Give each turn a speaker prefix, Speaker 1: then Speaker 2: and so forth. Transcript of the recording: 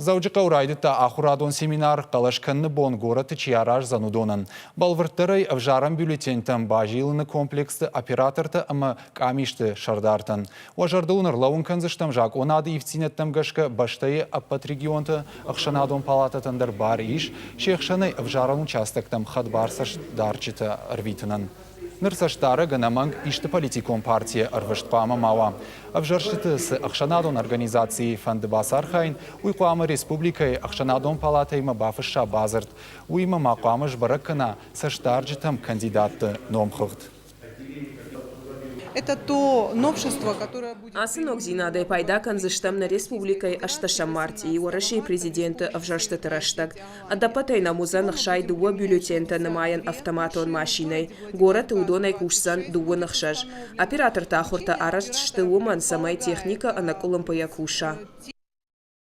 Speaker 1: Заужыққа урайдытта ахурадон семинар қалашқанны бон гораты чияраж занудонын. Балвырттырай авжарам бюллетентам бажилыны комплексты операторты ымы камишты шардартын. Уажарды унырлауын канзыштам жак онады евцинеттам гашка баштайы аппат регионты ақшанадон палататындар бар иш, шеқшаны авжарам участоктам хадбарсаш дарчыты арвитынын. Нырсаштары гынаманг ишты политикон партия арвыштпама мава. Авжаршыты с Ақшанадон организации фанды басархайн, уйқуамы республикай Ақшанадон палатайма бафыша базырт, уйма мақамыш баракына саштарджитам кандидатты номхыгд.
Speaker 2: Это то новшество, которое будет...
Speaker 3: Асынок зинадай пайда канзыштамна республикай ашташам мартии уарашей президенты авжашты тараштаг. Адапатай намузан ахшай дуа бюллетента намаян автоматон машиной. Город удонай кушсан дуа нахшаж. Оператор тахурта араштшты уман самай техника анакулам паякуша.